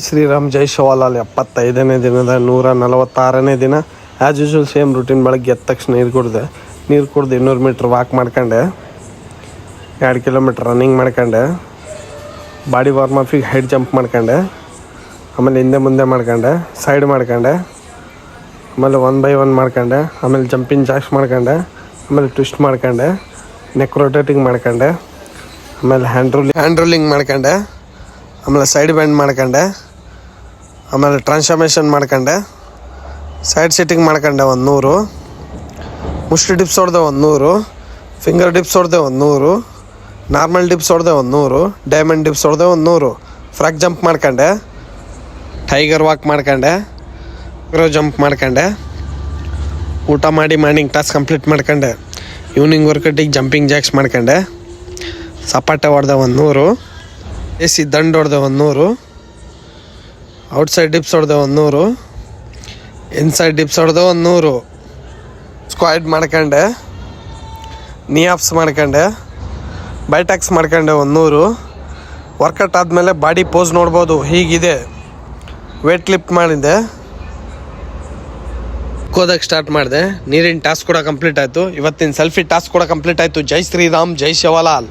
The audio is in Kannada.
ಶ್ರೀರಾಮ್ ಜೈ ಶಿವಲಾಲ್ 75ನೇ ದಿನದ 146ನೇ ದಿನ ಆ್ಯಸ್ ಯೂಶ್ವಲ್ ಸೇಮ್ ರೂಟೀನ್. ಬೆಳಗ್ಗೆ ಎದ್ದ ತಕ್ಷಣ ನೀರು ಕುಡ್ದು 200 ಮೀಟ್ರ್ ವಾಕ್ ಮಾಡ್ಕೊಂಡೆ, 2 ಕಿಲೋಮೀಟ್ರ್ ರನ್ನಿಂಗ್ ಮಾಡ್ಕೊಂಡೆ, ಬಾಡಿ ವಾರ್ಮಫಿಗೆ ಹೈಟ್ ಜಂಪ್ ಮಾಡ್ಕೊಂಡೆ, ಆಮೇಲೆ ಹಿಂದೆ ಮುಂದೆ ಮಾಡ್ಕೊಂಡೆ, ಸೈಡ್ ಮಾಡ್ಕೊಂಡೆ, ಆಮೇಲೆ 1 by 1 ಮಾಡ್ಕೊಂಡೆ, ಆಮೇಲೆ ಜಂಪಿಂಗ್ ಜಾಕ್ಸ್ ಮಾಡ್ಕೊಂಡೆ, ಆಮೇಲೆ ಟ್ವಿಸ್ಟ್ ಮಾಡ್ಕೊಂಡೆ, ನೆಕ್ ರೊಟೇಟಿಂಗ್ ಮಾಡ್ಕೊಂಡೆ, ಆಮೇಲೆ ಹ್ಯಾಂಡ್ ರೋಲಿಂಗ್ ಮಾಡ್ಕೊಂಡೆ, ಆಮೇಲೆ ಸೈಡ್ ಬೆಂಡ್ ಮಾಡ್ಕೊಂಡೆ, ಆಮೇಲೆ ಟ್ರಾನ್ಸ್ಫಾರ್ಮೇಷನ್ ಮಾಡ್ಕೊಂಡೆ, ಸೈಡ್ ಸಿಟ್ಟಿಂಗ್ ಮಾಡ್ಕೊಂಡೆ 100, ಮುಷ್ಟಿ ಡಿಪ್ಸ್ ಹೊಡೆದೆ 100, ಫಿಂಗರ್ ಡಿಪ್ಸ್ ಹೊಡೆದೆ 100, ನಾರ್ಮಲ್ ಡಿಪ್ಸ್ ಹೊಡೆದೆ 100, ಡೈಮಂಡ್ ಡಿಪ್ಸ್ ಹೊಡೆದೆ 100, ಫ್ರಾಕ್ ಜಂಪ್ ಮಾಡ್ಕೊಂಡೆ, ಟೈಗರ್ ವಾಕ್ ಮಾಡ್ಕೊಂಡೆ, ಗ್ರೋ ಜಂಪ್ ಮಾಡ್ಕೊಂಡೆ, ಊಟ ಮಾಡಿ ಮಾರ್ನಿಂಗ್ ಟಾಸ್ಕ್ ಕಂಪ್ಲೀಟ್ ಮಾಡ್ಕೊಂಡೆ, ಈವ್ನಿಂಗ್ ವರ್ಕೌಟಿಗೆ ಜಂಪಿಂಗ್ ಜಾಕ್ಸ್ ಮಾಡ್ಕೊಂಡೆ, ಸಪಾಟೆ ಹೊಡೆದೆ 100, ಎಸಿ ದಂಡು ಹೊಡೆದೆ 100, ಔಟ್ಸೈಡ್ ಡಿಪ್ಸ್ ಹೊಡೆದೆ 100, ಇನ್ಸೈಡ್ ಡಿಪ್ಸ್ ಹೊಡೆದೆ 100, ಸ್ಕ್ವಾಡ್ ಮಾಡ್ಕೊಂಡೆ, ನೀ ಆಪ್ಸ್ ಮಾಡ್ಕೊಂಡೆ, ಬೈಟ್ಯಾಕ್ಸ್ ಮಾಡ್ಕೊಂಡೆ 100. ವರ್ಕೌಟ್ ಆದಮೇಲೆ ಬಾಡಿ ಪೋಸ್ ನೋಡ್ಬೋದು, ಹೀಗಿದೆ. ವೇಟ್ ಲಿಫ್ಟ್ ಮಾಡಿದೆ, ಕೋದಕ್ಕೆ ಸ್ಟಾರ್ಟ್ ಮಾಡಿದೆ. ನೀರಿನ ಟಾಸ್ಕ್ ಕೂಡ ಕಂಪ್ಲೀಟ್ ಆಯಿತು. ಇವತ್ತಿನ ಸೆಲ್ಫಿ ಟಾಸ್ಕ್ ಕೂಡ ಕಂಪ್ಲೀಟ್ ಆಯಿತು. ಜೈ ಶ್ರೀರಾಮ್ ಜೈ ಶಿವಲಾಲ್.